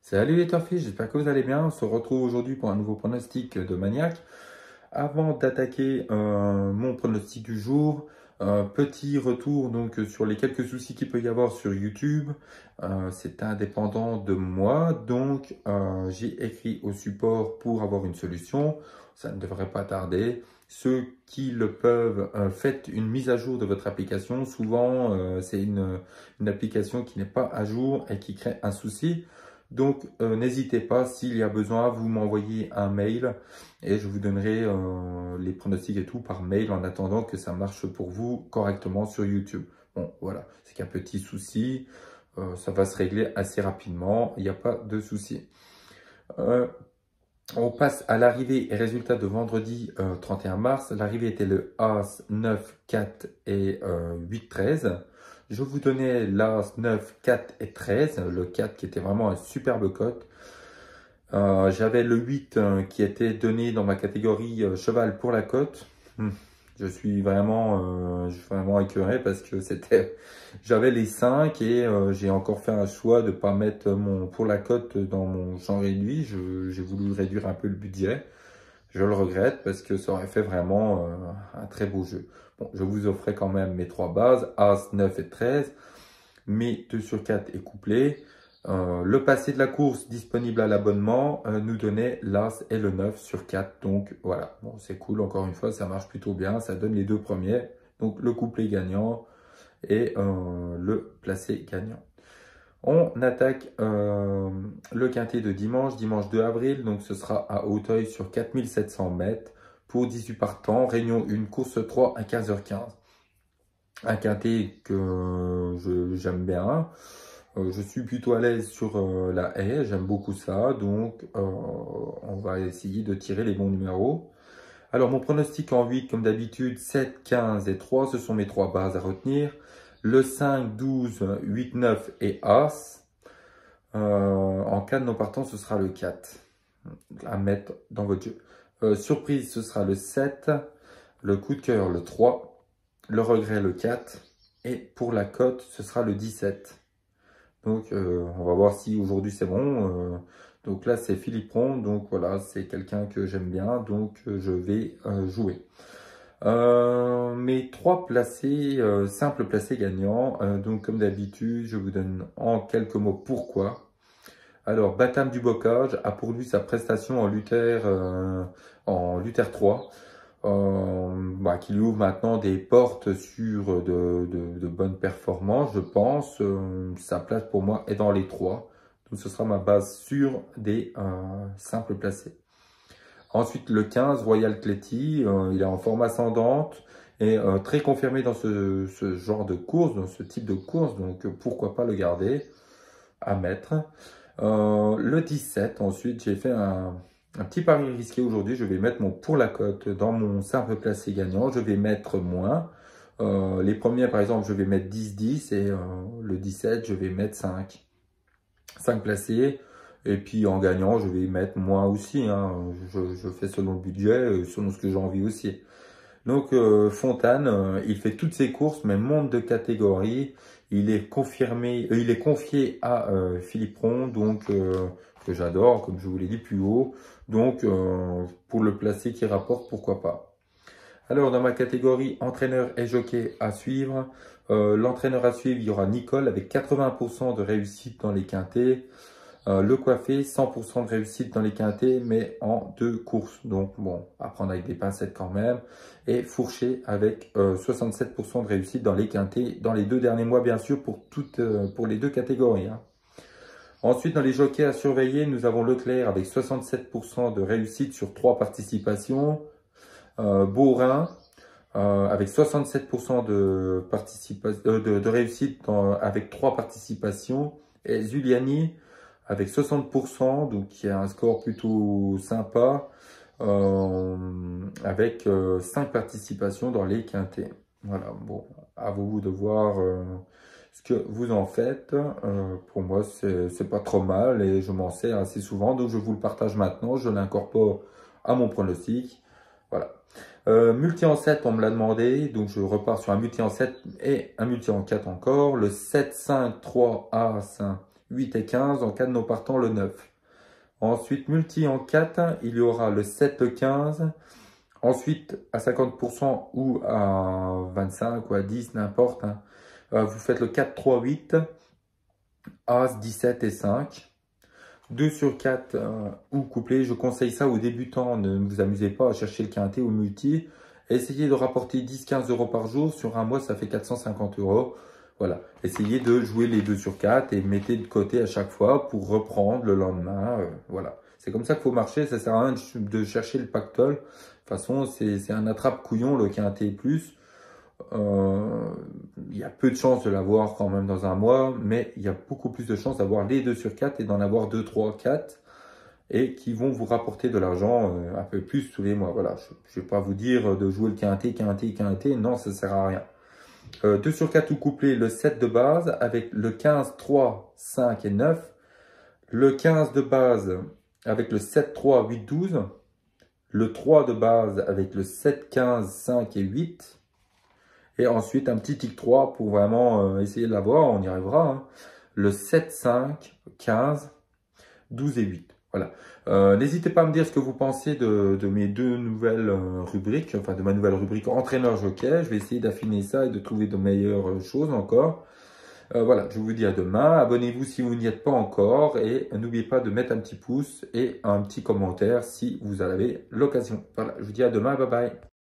Salut les turfis, j'espère que vous allez bien. On se retrouve aujourd'hui pour un nouveau pronostic de Maniac. Avant d'attaquer mon pronostic du jour, petit retour donc sur les quelques soucis qu'il peut y avoir sur YouTube. C'est indépendant de moi, donc j'ai écrit au support pour avoir une solution. Ça ne devrait pas tarder. Ceux qui le peuvent, faites une mise à jour de votre application. Souvent, c'est une application qui n'est pas à jour et qui crée un souci. Donc, n'hésitez pas, s'il y a besoin, vous m'envoyez un mail et je vous donnerai les pronostics et tout par mail en attendant que ça marche pour vous correctement sur YouTube. Bon, voilà, c'est qu'un petit souci, ça va se régler assez rapidement, il n'y a pas de souci. On passe à l'arrivée et résultat de vendredi 31 mars. L'arrivée était le As 9, 4 et 8, 13. Je vous donnais l'As 9, 4 et 13, le 4 qui était vraiment un superbe cote. J'avais le 8 qui était donné dans ma catégorie cheval pour la cote. Je suis vraiment écœuré parce que j'avais les 5 et j'ai encore fait un choix de ne pas mettre pour la cote dans mon champ réduit. J'ai voulu réduire un peu le budget. Je le regrette parce que ça aurait fait vraiment un très beau jeu. Bon, je vous offrais quand même mes 3 bases, As, 9 et 13. Mes 2 sur 4 est couplé. Le passé de la course disponible à l'abonnement nous donnait l'As et le 9 sur 4. Donc voilà, bon, c'est cool. Encore une fois, ça marche plutôt bien. Ça donne les deux premiers. Donc le couplet gagnant et le placé gagnant. On attaque le quintet de dimanche, dimanche 2 avril. Donc ce sera à Hauteuil sur 4700 mètres pour 18 partants. Réunion 1, course 3 à 15h15. Un quintet que j'aime bien. Je suis plutôt à l'aise sur la haie, j'aime beaucoup ça, donc on va essayer de tirer les bons numéros. Alors mon pronostic en 8, comme d'habitude, 7, 15 et 3, ce sont mes 3 bases à retenir. Le 5, 12, 8, 9 et As. En cas de non partant, ce sera le 4 à mettre dans votre jeu. Surprise, ce sera le 7, le coup de cœur, le 3, le regret, le 4, et pour la cote, ce sera le 17. Donc, on va voir si aujourd'hui c'est bon. Donc là, c'est Philippe Ron. Donc voilà, c'est quelqu'un que j'aime bien. Donc, je vais jouer. Mes 3 placés, simples placés gagnants. Donc, comme d'habitude, je vous donne en quelques mots pourquoi. Alors, Batam du Bocage a pourvu sa prestation en Luther 3. Qui lui ouvre maintenant des portes sur de bonnes performances, je pense. Sa place pour moi est dans les 3. Donc ce sera ma base sur des simples placés. Ensuite, le 15, Royal Cléty, il est en forme ascendante et très confirmé dans ce genre de course, dans ce type de course. Donc pourquoi pas le garder à mettre. Le 17, ensuite, j'ai fait un petit pari risqué aujourd'hui. Je vais mettre mon pour la cote dans mon simple placé gagnant. Je vais mettre moins. Les premiers, par exemple, je vais mettre 10-10 et le 17, je vais mettre 5. 5 placés. Et puis en gagnant, je vais mettre moins aussi. Hein. Je fais selon le budget, selon ce que j'ai envie aussi. Donc Fontane, il fait toutes ses courses, mais monte de catégorie. Il est confirmé, il est confié à Philippe Ron, donc que j'adore, comme je vous l'ai dit plus haut. Donc pour le placer qui rapporte, pourquoi pas. Alors dans ma catégorie entraîneur et jockey à suivre, l'entraîneur à suivre, il y aura Nicole avec 80% de réussite dans les quintets. Le coiffé, 100% de réussite dans les quintets, mais en 2 courses. Donc, bon, à prendre avec des pincettes quand même. Et Fourché avec 67% de réussite dans les quintets, dans les 2 derniers mois, bien sûr, pour les 2 catégories. Hein. Ensuite, dans les jockeys à surveiller, nous avons Leclerc avec 67% de réussite sur 3 participations. Beaurain avec 67% de réussite avec 3 participations. Et Zuliani avec 60%, donc qui a un score plutôt sympa, avec 5 participations dans les quintets. Voilà, bon, à vous de voir ce que vous en faites. Pour moi, c'est pas trop mal et je m'en sers assez souvent, donc je vous le partage maintenant, je l'incorpore à mon pronostic. Voilà. Multi en 7, on me l'a demandé, donc je repars sur un multi en 7 et un multi en 4 encore. Le 7, 5, 3, As, 8 et 15. En cas de non partant, le 9. Ensuite, multi en 4, il y aura le 7, le 15. Ensuite, à 50% ou à 25 ou à 10, n'importe, hein, vous faites le 4, 3, 8, As, 17 et 5. 2 sur 4 ou couplé, je conseille ça aux débutants. Ne vous amusez pas à chercher le quintet ou le multi. Essayez de rapporter 10-15 euros par jour. Sur un mois, ça fait 450 euros. Voilà. Essayez de jouer les 2 sur 4 et mettez de côté à chaque fois pour reprendre le lendemain. Voilà. C'est comme ça qu'il faut marcher. Ça sert à rien de chercher le pactole. De toute façon, c'est un attrape-couillon, le quintet plus. Il y a peu de chances de l'avoir quand même dans un mois, mais il y a beaucoup plus de chances d'avoir les 2 sur 4 et d'en avoir 2, 3, 4 et qui vont vous rapporter de l'argent un peu plus tous les mois. Voilà, je ne vais pas vous dire de jouer le quintet, non, ça ne sert à rien. 2 sur 4 tout couplé, le 7 de base avec le 15, 3, 5 et 9. Le 15 de base avec le 7, 3, 8, 12. Le 3 de base avec le 7, 15, 5 et 8. Et ensuite, un petit tic 3 pour vraiment essayer de l'avoir, on y arrivera. Hein. Le 7, 5, 15, 12 et 8. Voilà. N'hésitez pas à me dire ce que vous pensez de mes deux nouvelles rubriques, enfin de ma nouvelle rubrique entraîneur jockey. Je vais essayer d'affiner ça et de trouver de meilleures choses encore. Voilà, je vous dis à demain. Abonnez-vous si vous n'y êtes pas encore et n'oubliez pas de mettre un petit pouce et un petit commentaire si vous en avez l'occasion. Voilà, je vous dis à demain. Bye bye.